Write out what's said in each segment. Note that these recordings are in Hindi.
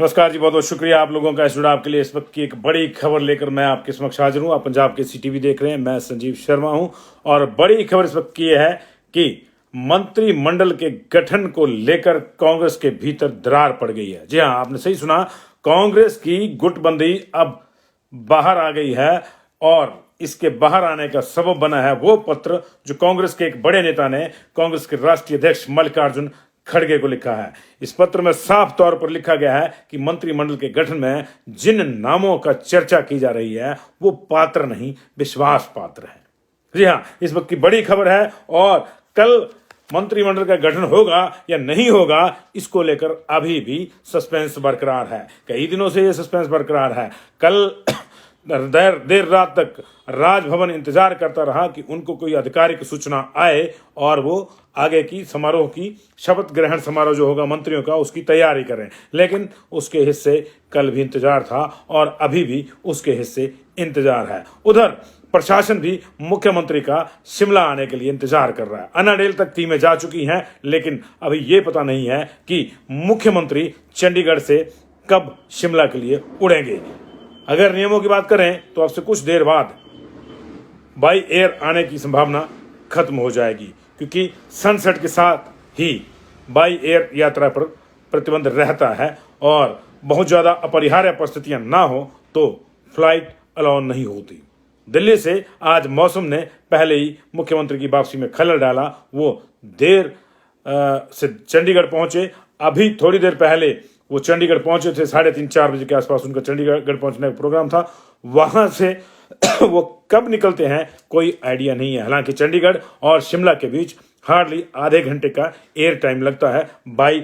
नमस्कार जी, बहुत बहुत शुक्रिया आप लोगों का इस जुड़ाव के लिए। इस वक्त की एक बड़ी खबर लेकर मैं आपके समक्ष हाजिर हूं। आप पंजाब के सीटीवी देख रहे हैं, मैं संजीव शर्मा हूं और बड़ी खबर इस वक्त की है कि मंत्रिमंडल के गठन को लेकर कांग्रेस के भीतर दरार पड़ गई है। जी हां, आपने सही सुना, कांग्रेस की गुटबंदी अब बाहर आ गई है और इसके बाहर आने का सबब बना है वो पत्र जो कांग्रेस के एक बड़े नेता ने कांग्रेस के राष्ट्रीय अध्यक्ष मल्लिकार्जुन खड़गे को लिखा है। इस पत्र में साफ तौर पर लिखा गया है कि मंत्रिमंडल के गठन में जिन नामों का चर्चा की जा रही है वो पात्र नहीं, विश्वास पात्र है। जी हां, इस वक्त की बड़ी खबर है और कल मंत्रिमंडल का गठन होगा या नहीं होगा, इसको लेकर अभी भी सस्पेंस बरकरार है। कई दिनों से ये सस्पेंस बरकरार है। कल देर रात तक राजभवन इंतजार करता रहा कि उनको कोई आधिकारिक सूचना आए और वो आगे की समारोह की शपथ ग्रहण समारोह जो होगा मंत्रियों का, उसकी तैयारी करें। लेकिन उसके हिस्से कल भी इंतजार था और अभी भी उसके हिस्से इंतजार है। उधर प्रशासन भी मुख्यमंत्री का शिमला आने के लिए इंतजार कर रहा है। अनाडेल तक टीमें जा चुकी हैं, लेकिन अभी ये पता नहीं है कि मुख्यमंत्री चंडीगढ़ से कब शिमला के लिए उड़ेंगे। अगर नियमों की बात करें तो अब से कुछ देर बाद बाई एयर आने की संभावना खत्म हो जाएगी, क्योंकि सनसेट के साथ ही बाई एयर यात्रा पर प्रतिबंध रहता है और बहुत ज़्यादा अपरिहार्य परिस्थितियां ना हो तो फ्लाइट अलाउ नहीं होती। दिल्ली से आज मौसम ने पहले ही मुख्यमंत्री की वापसी में खलल डाला। वो देर से चंडीगढ़ पहुंचे। अभी थोड़ी देर पहले वो चंडीगढ़ पहुंचे थे, 3:30-4 बजे के आसपास उनका चंडीगढ़ पहुंचने का प्रोग्राम था। वहां से वो कब निकलते हैं कोई आइडिया नहीं है। हालांकि चंडीगढ़ और शिमला के बीच हार्डली आधे घंटे का एयर टाइम लगता है। बाई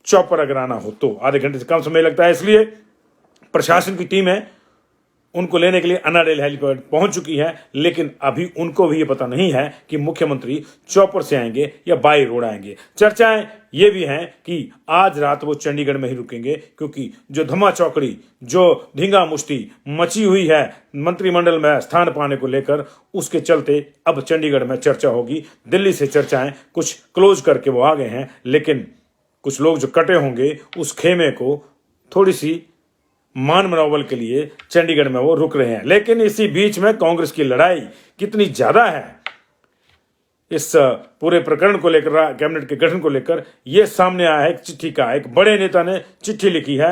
चॉपर अगर आना हो तो आधे घंटे से कम समय लगता है। इसलिए प्रशासन की टीम है, उनको लेने के लिए अनाडेल हेलीपैड पहुंच चुकी है। लेकिन अभी उनको भी ये पता नहीं है कि मुख्यमंत्री चॉपर से आएंगे या बाई रोड आएंगे। चर्चाएं ये भी हैं कि आज रात वो चंडीगढ़ में ही रुकेंगे, क्योंकि जो धमा चौकड़ी, जो धींगा मुश्ती मची हुई है मंत्रिमंडल में स्थान पाने को लेकर, उसके चलते अब चंडीगढ़ में चर्चा होगी। दिल्ली से चर्चाएं कुछ क्लोज करके वो आ गए हैं, लेकिन कुछ लोग जो कटे होंगे उस खेमे को थोड़ी सी मान मनोबल के लिए चंडीगढ़ में वो रुक रहे हैं। लेकिन इसी बीच में कांग्रेस की लड़ाई कितनी ज्यादा है इस पूरे प्रकरण को लेकर, कैबिनेट के गठन को लेकर, यह सामने आया है एक चिट्ठी का। एक बड़े नेता ने चिट्ठी लिखी है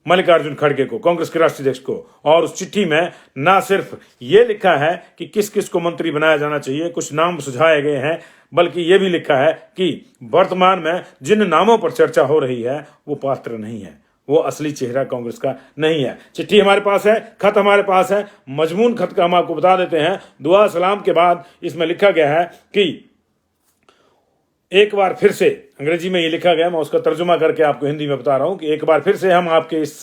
मल्लिकार्जुन खड़गे को, कांग्रेस के राष्ट्रीय अध्यक्ष को, और उस चिट्ठी में ना सिर्फ ये लिखा है कि किस किस को मंत्री बनाया जाना चाहिए, कुछ नाम सुझाए गए हैं, बल्कि यह भी लिखा है कि वर्तमान में जिन नामों पर चर्चा हो रही है वो पात्र नहीं है, वो असली चेहरा कांग्रेस का नहीं है। चिट्ठी हमारे पास है, खत हमारे पास है। मजमून खत का हम आपको बता देते हैं। दुआ सलाम के बाद इसमें लिखा गया है कि एक बार फिर से, अंग्रेजी में ये लिखा गया, मैं उसका तर्जुमा करके आपको हिंदी में बता रहा हूं कि एक बार फिर से हम आपके इस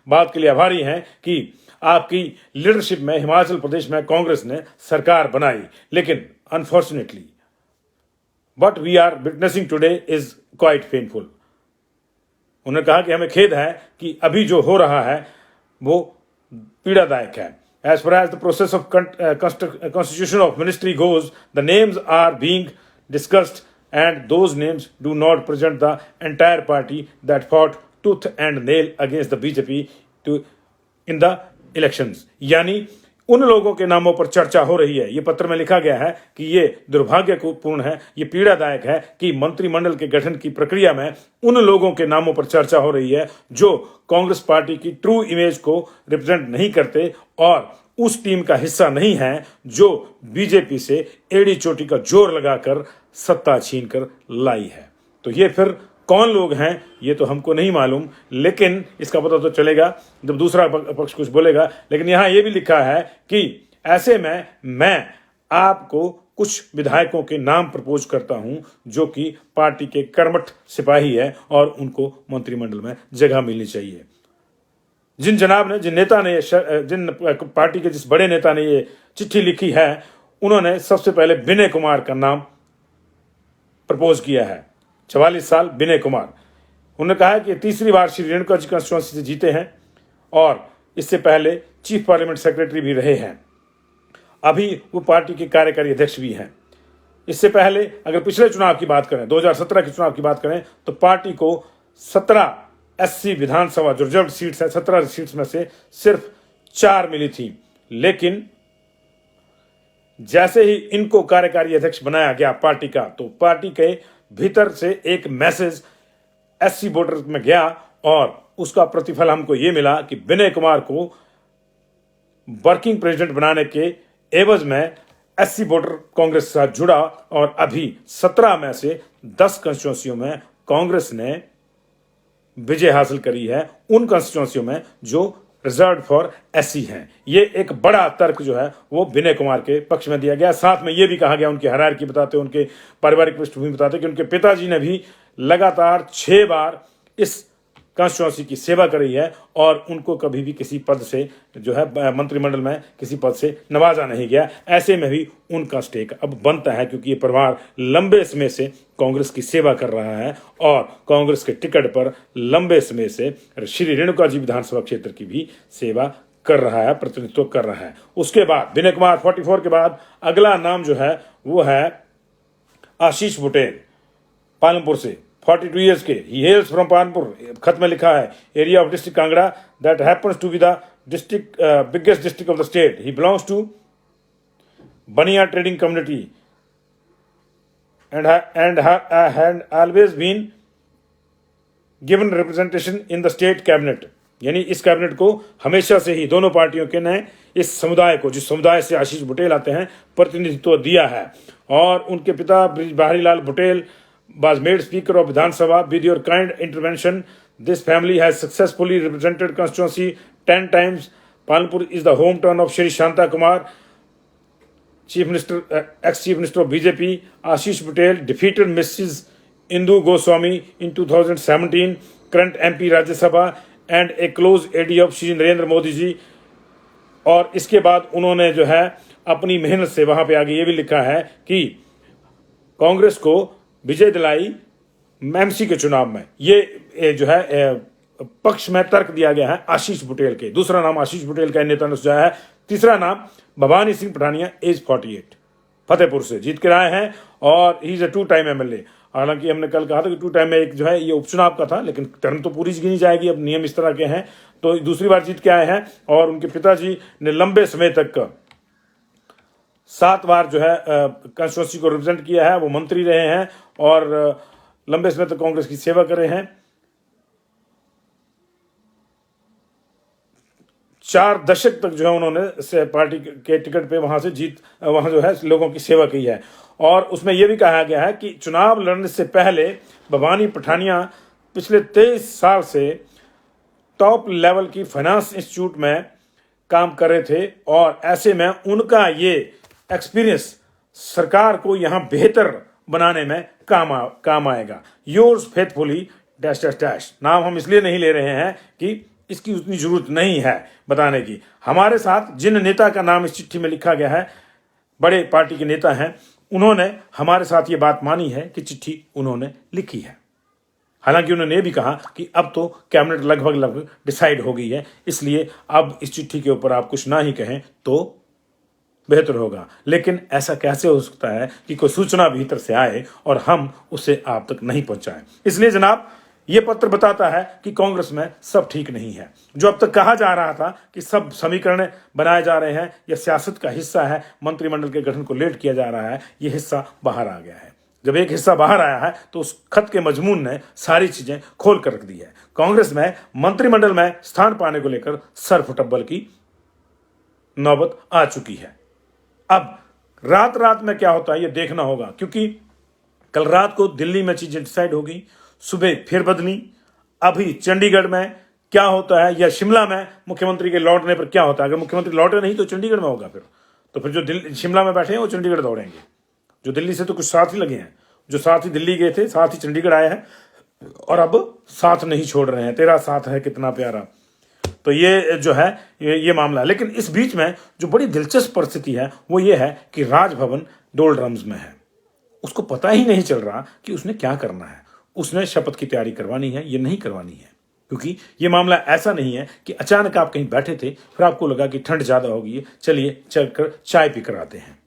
बात के लिए आभारी हैं कि आपकी लीडरशिप में हिमाचल प्रदेश में कांग्रेस ने सरकार बनाई। लेकिन unfortunately what we are witnessing today is quite painful. उन्होंने कहा कि हमें खेद है कि अभी जो हो रहा है वो पीड़ादायक है। As far as the process of constitution of ministry goes, the names are being discussed and those names do not present the entire party that fought tooth and nail against the BJP in the elections। यानी उन लोगों के नामों पर चर्चा हो रही है। ये पत्र में लिखा गया है कि ये दुर्भाग्यपूर्ण है, ये पीड़ादायक है कि मंत्रिमंडल के गठन की प्रक्रिया में उन लोगों के नामों पर चर्चा हो रही है जो कांग्रेस पार्टी की ट्रू इमेज को रिप्रेजेंट नहीं करते और उस टीम का हिस्सा नहीं है जो बीजेपी से एड़ी चोटी का जोर लगाकर सत्ता छीन कर लाई है। तो ये फिर कौन लोग हैं ये तो हमको नहीं मालूम, लेकिन इसका पता तो चलेगा जब दूसरा पक्ष कुछ बोलेगा। लेकिन यहां यह भी लिखा है कि ऐसे में मैं आपको कुछ विधायकों के नाम प्रपोज करता हूं जो कि पार्टी के कर्मठ सिपाही है और उनको मंत्रिमंडल में जगह मिलनी चाहिए। जिन जनाब ने, जिन नेता ने, जिन पार्टी के जिस बड़े नेता ने ये चिट्ठी लिखी है, उन्होंने सबसे पहले विनय कुमार का नाम प्रपोज किया है। 44 साल विनय कुमार। उन्होंने कहा है कि तीसरी बार श्री रेणुका जी कंस्टिट्यूंसी से जीते हैं और इससे पहले चीफ पार्लियामेंट सेक्रेटरी भी रहे हैं। अभी वो पार्टी के कार्यकारी अध्यक्ष भी हैं। इससे पहले अगर पिछले चुनाव की बात करें, 2017 के चुनाव की बात करें, तो पार्टी को 17 80 विधानसभा जो रिजर्व सीट्स है, 17 सीट्स में से सिर्फ 4 मिली थी। लेकिन जैसे ही इनको कार्यकारी अध्यक्ष बनाया गया पार्टी का, तो पार्टी के भीतर से एक मैसेज एससी वोटर में गया और उसका प्रतिफल हमको यह मिला कि विनय कुमार को वर्किंग प्रेसिडेंट बनाने के एवज में एससी वोटर कांग्रेस के साथ जुड़ा और अभी 17 में से 10 कंस्टिट्यूंसियों में कांग्रेस ने विजय हासिल करी है, उन कंस्टिट्यूंसियों में जो रिजर्व फॉर एससी हैं। ये एक बड़ा तर्क जो है वो विनय कुमार के पक्ष में दिया गया। साथ में ये भी कहा गया, उनकी हायरार्की बताते, उनके पारिवारिक पृष्ठभूमि बताते कि उनके पिताजी ने भी लगातार 6 बार इस कॉन्स्टिट्यूंसी की सेवा करी है और उनको कभी भी किसी पद से जो है मंत्रिमंडल में किसी पद से नवाजा नहीं गया। ऐसे में भी उनका स्टेक अब बनता है, क्योंकि ये परिवार लंबे समय से कांग्रेस की सेवा कर रहा है और कांग्रेस के टिकट पर लंबे समय से श्री रेणुका जी विधानसभा क्षेत्र की भी सेवा कर रहा है, प्रतिनिधित्व कर रहा है। उसके बाद विनय कुमार 44 के बाद अगला नाम जो है वो है आशीष बुटेल, पालमपुर से, 42 years के। He hails from Palampur. खत में लिखा है area of district Kangra that happens to be the district biggest district of the state. He belongs to Bania trading community and had always been given representation in the state cabinet. यानी इस कैबिनेट को हमेशा से ही दोनों पार्टियों के ने इस समुदाय को, जिस समुदाय से आशीष बुटेल आते हैं, प्रतिनिधित्व दिया है। और उनके पिता बहारी लाल Butail was made Speaker of Vidhan Sabha. With your kind intervention, this family has successfully represented constituency 10 times. Palpur is the hometown of Shri Shanta Kumar, ex-Chief Minister of BJP. Ashish Patel defeated Mrs. Indu Goswami in 2017, current MP Rajya Sabha and a close AD of Shri Narendra Modi ji. और इसके बाद उन्होंने जो है अपनी मेहनत से वहां पे आगे ये भी लिखा है कि कांग्रेस को विजय दिलाई एमसी के चुनाव में। ये जो है पक्ष में तर्क दिया गया है आशीष बुटेल के। दूसरा नाम आशीष बुटेल का नेता ने सुझाया है। तीसरा नाम भवानी सिंह पठानिया, एज 48, फतेहपुर से जीत कर आए हैं और he is a 2 time MLA. हालांकि हमने कल कहा था कि 2 टाइम में एक जो है ये उपचुनाव का था, लेकिन टर्म तो पूरी गिनी जाएगी, अब नियम इस तरह के हैं। तो दूसरी बार जीत के आए हैं और उनके पिताजी ने लंबे समय तक 7 बार जो है कॉन्स्टिट्यूंसी को रिप्रेजेंट किया है, वो मंत्री रहे हैं और लंबे समय तक कांग्रेस की सेवा कर रहे हैं। 4 दशक तक जो है उन्होंने पार्टी के टिकट पे वहां जो है लोगों की सेवा की है। और उसमें यह भी कहा गया है कि चुनाव लड़ने से पहले भवानी पठानिया पिछले 23 साल से टॉप लेवल की फाइनेंस इंस्टीट्यूट में काम कर रहे थे और ऐसे में उनका ये एक्सपीरियंस सरकार को यहां बेहतर बनाने में काम आएगा। Yours faithfully dash dash dash. नाम हम इसलिए नहीं ले रहे हैं कि इसकी उतनी जरूरत नहीं है बताने की। हमारे साथ जिन नेता का नाम इस चिट्ठी में लिखा गया है, बड़े पार्टी के नेता हैं, उन्होंने हमारे साथ ये बात मानी है कि चिट्ठी उन्होंने लिखी है। हालांकि उन्होंने ये भी कहा कि अब तो कैबिनेट लगभग डिसाइड हो गई है, इसलिए अब इस चिट्ठी के ऊपर आप कुछ ना ही कहें तो बेहतर होगा। लेकिन ऐसा कैसे हो सकता है कि कोई सूचना भीतर से आए और हम उसे आप तक नहीं पहुंचाएं। इसलिए जनाब ये पत्र बताता है कि कांग्रेस में सब ठीक नहीं है। जो अब तक कहा जा रहा था कि सब समीकरण बनाए जा रहे हैं, यह सियासत का हिस्सा है, मंत्रिमंडल के गठन को लेट किया जा रहा है, यह हिस्सा बाहर आ गया है। जब एक हिस्सा बाहर आया है तो उस खत के मजमून ने सारी चीजें खोल कर रख दी है। कांग्रेस में मंत्रिमंडल में स्थान पाने को लेकर सरफुटब्बल की नौबत आ चुकी है। अब रात में क्या होता है ये देखना होगा, क्योंकि कल रात को दिल्ली में चीजें डिसाइड हो गई, सुबह फिर बदली। अभी चंडीगढ़ में क्या होता है या शिमला में मुख्यमंत्री के लौटने पर क्या होता है। अगर मुख्यमंत्री लौटे नहीं तो चंडीगढ़ में होगा, फिर जो शिमला में बैठे हैं वो चंडीगढ़ दौड़ेंगे। जो दिल्ली से तो कुछ साथ ही लगे हैं, जो साथ ही दिल्ली गए थे साथ ही चंडीगढ़ आए हैं और अब साथ नहीं छोड़ रहे हैं। तेरा साथ है कितना प्यारा। तो ये जो है ये मामला है। लेकिन इस बीच में जो बड़ी दिलचस्प परिस्थिति है वो ये है कि राजभवन डोलड्रम्स में है। उसको पता ही नहीं चल रहा कि उसने क्या करना है। उसने शपथ की तैयारी करवानी है, ये नहीं करवानी है, क्योंकि ये मामला ऐसा नहीं है कि अचानक आप कहीं बैठे थे फिर आपको लगा कि ठंड ज्यादा होगी, चलिए चलकर चाय पी कर आते हैं।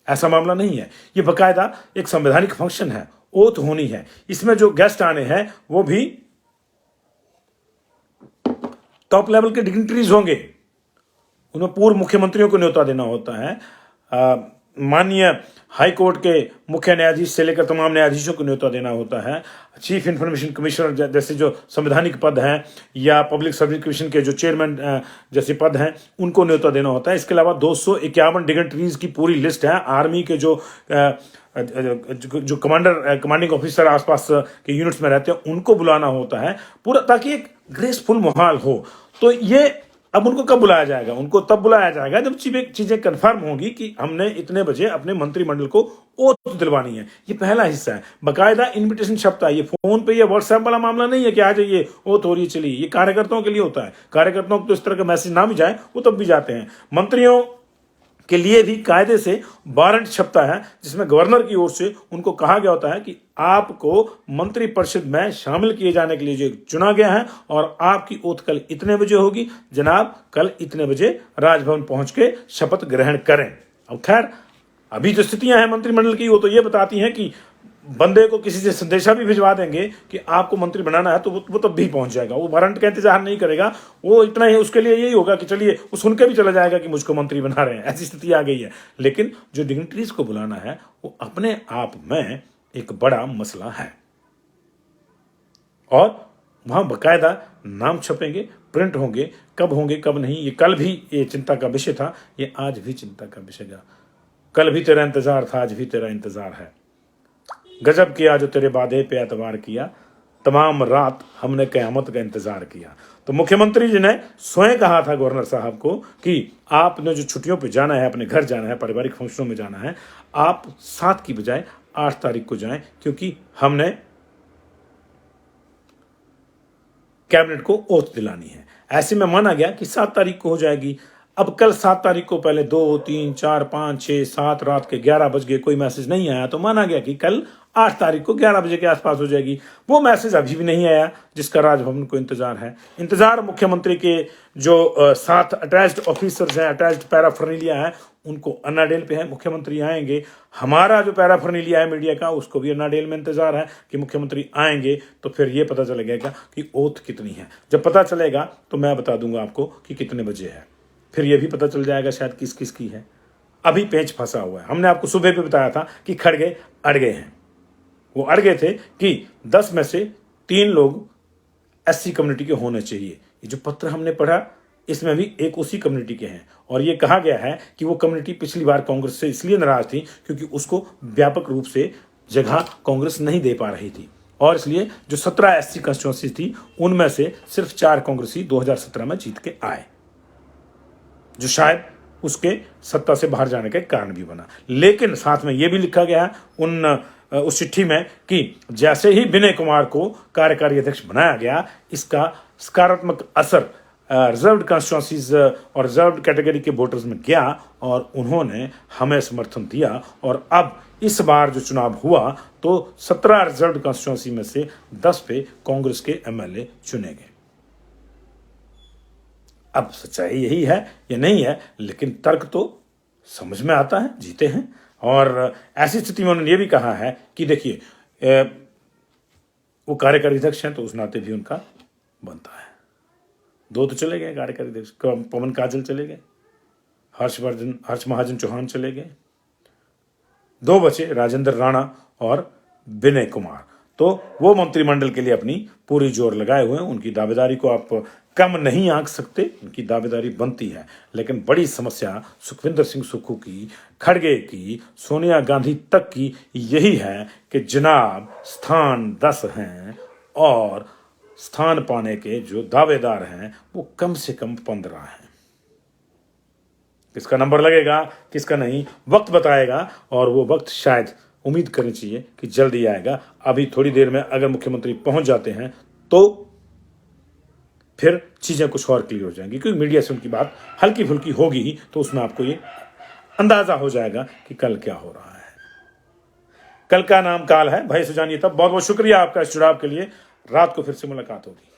ऐसा मामला नहीं है। ये बकायदा एक संवैधानिक फंक्शन है, ओथ होनी है। इसमें जो गेस्ट आने हैं वो भी टॉप लेवल के डिग्निटरीज होंगे, उन्हें पूर्व मुख्यमंत्रियों को न्योता देना होता है, माननीय हाई कोर्ट के मुख्य न्यायाधीश से लेकर तमाम न्यायाधीशों को न्योता देना होता है, चीफ इंफॉर्मेशन कमिश्नर जैसे जो संवैधानिक पद हैं, या पब्लिक सर्विस कमीशन के जो चेयरमैन जैसे पद हैं, उनको न्योता देना होता है। इसके अलावा 251 डिग्निटरीज की पूरी लिस्ट है। आर्मी के जो कमांडिंग ऑफिसर आसपास के यूनिट्स में रहते हैं, उनको बुलाना होता है पूरा, ताकि एक ग्रेसफुल माहौल हो। तो ये अब उनको कब बुलाया जाएगा? उनको तब बुलाया जाएगा जब चीजें कंफर्म होंगी कि हमने इतने बजे अपने मंत्रिमंडल को ओथ दिलवानी है। ये पहला हिस्सा है, बकायदा इन्विटेशन छपता है। ये फोन पे या व्हाट्सएप वाला मामला नहीं है कि आ जाइए ओथ हो रही है चलिए। ये कार्यकर्ताओं के लिए होता है। कार्यकर्ताओं को तो इस तरह का मैसेज ना भी जाए वो तब भी जाते हैं। मंत्रियों के लिए भी कायदे से वारंट छपता है, जिसमें गवर्नर की ओर से उनको कहा गया होता है कि आपको मंत्रिपरिषद में शामिल किए जाने के लिए जो चुना गया है, और आपकी ओथ कल इतने बजे होगी, जनाब कल इतने बजे राजभवन पहुंच के शपथ ग्रहण करें। अब खैर अभी जो स्थितियां हैं मंत्रिमंडल की, वो तो ये बताती हैं कि बंदे को किसी से संदेशा भी भिजवा देंगे कि आपको मंत्री बनाना है, तो वो तब भी पहुंच जाएगा। वो वारंट का इंतजार नहीं करेगा। वो इतना ही उसके लिए यही होगा कि चलिए वो सुन के भी चला जाएगा कि मुझको मंत्री बना रहे हैं। ऐसी स्थिति आ गई है। लेकिन जो डिग्निटरीज को बुलाना है वो अपने आप में एक बड़ा मसला है, और वहां बकायदा नाम छपेंगे, प्रिंट होंगे। कब होंगे कब नहीं, ये कल भी ये चिंता का विषय था, ये आज भी चिंता का विषय है। कल भी तेरा इंतजार था, आज भी तेरा इंतजार है। गजब किया जो तेरे वादे पे एतबार किया, तमाम रात हमने कयामत का इंतजार किया। तो मुख्यमंत्री जी ने स्वयं कहा था गवर्नर साहब को कि आपने जो छुट्टियों पे जाना है, अपने घर जाना है, पारिवारिक फंक्शनों में जाना है, आप 7 की बजाय 8 तारीख को जाएं, क्योंकि हमने कैबिनेट को ओथ दिलानी है। ऐसे में माना गया कि 7 तारीख को हो जाएगी। अब कल 7 तारीख को पहले 2, 3, 4, 5, 6, 7 रात के 11 बज गए, कोई मैसेज नहीं आया, तो माना गया कि कल 8 तारीख को 11 बजे के आसपास हो जाएगी। वो मैसेज अभी भी नहीं आया, जिसका राजभवन को इंतजार है। इंतजार मुख्यमंत्री के जो 7 अटैच्ड ऑफिसर्स हैं, अटैच्ड पैराफर्नीलिया है, उनको अन्नाडेल पे है। मुख्यमंत्री आएंगे। हमारा जो पैराफर्नीलिया है मीडिया का, उसको भी अन्नाडेल में इंतजार है कि मुख्यमंत्री आएंगे, तो फिर ये पता चलेगा कि ओथ कितनी है। जब पता चलेगा तो मैं बता दूंगा आपको कि कितने बजे है। फिर यह भी पता चल जाएगा शायद किस किस की है। अभी पेच फंसा हुआ है। हमने आपको सुबह भी बताया था कि खड़गे अड़ गए हैं। वो अड़ गए थे कि 10 में से 3 लोग एससी कम्युनिटी के होने चाहिए। ये जो पत्र हमने पढ़ा, इसमें भी एक उसी कम्युनिटी के हैं, और ये कहा गया है कि वो कम्युनिटी पिछली बार कांग्रेस से इसलिए नाराज थी क्योंकि उसको व्यापक रूप से जगह कांग्रेस नहीं दे पा रही थी, और इसलिए जो 17 एससी कंस्टिट्यूंसी थी, उनमें से सिर्फ 4 कांग्रेसी 2017 में जीत के आए, जो शायद उसके सत्ता से बाहर जाने का कारण भी बना। लेकिन साथ में यह भी लिखा गया है उस चिट्ठी में कि जैसे ही विनय कुमार को कार्यकारी अध्यक्ष बनाया गया, इसका सकारात्मक असर रिजर्व्ड कंस्टिट्यूंसीज और रिजर्व्ड कैटेगरी के वोटर्स में गया, और उन्होंने हमें समर्थन दिया। और अब इस बार जो चुनाव हुआ तो 17 रिजर्व्ड कंस्टिट्यूंसी में से 10 पे कांग्रेस के एमएलए चुने गए। अब सच्चाई यही है या नहीं है, लेकिन तर्क तो समझ में आता है, जीते हैं। और ऐसी स्थिति में उन्होंने ये भी कहा है कि देखिए वो कार्यकारी अध्यक्ष हैं, तो उस नाते भी उनका बनता है। 2 तो चले गए कार्यकारी अध्यक्ष, पवन काजल चले गए, हर्ष महाजन चौहान चले गए, 2 बचे राजेंद्र राणा और विनय कुमार। तो वो मंत्रिमंडल के लिए अपनी पूरी जोर लगाए हुए हैं। उनकी दावेदारी को आप कम नहीं आंक सकते, उनकी दावेदारी बनती है। लेकिन बड़ी समस्या सुखविंदर सिंह सुक्खू की, खड़गे की, सोनिया गांधी तक की यही है कि जनाब स्थान 10 हैं, और स्थान पाने के जो दावेदार हैं वो कम से कम 15 हैं। किसका नंबर लगेगा किसका नहीं, वक्त बताएगा, और वो वक्त शायद उम्मीद करनी चाहिए कि जल्दी आएगा। अभी थोड़ी देर में अगर मुख्यमंत्री पहुंच जाते हैं तो फिर चीजें कुछ और क्लियर हो जाएंगी, क्योंकि मीडिया से उनकी बात हल्की फुल्की होगी ही, तो उसमें आपको ये अंदाजा हो जाएगा कि कल क्या हो रहा है। कल का नाम काल है, भाई से जानिए तब। बहुत बहुत शुक्रिया आपका इस जुड़ाव के लिए। रात को फिर से मुलाकात होगी।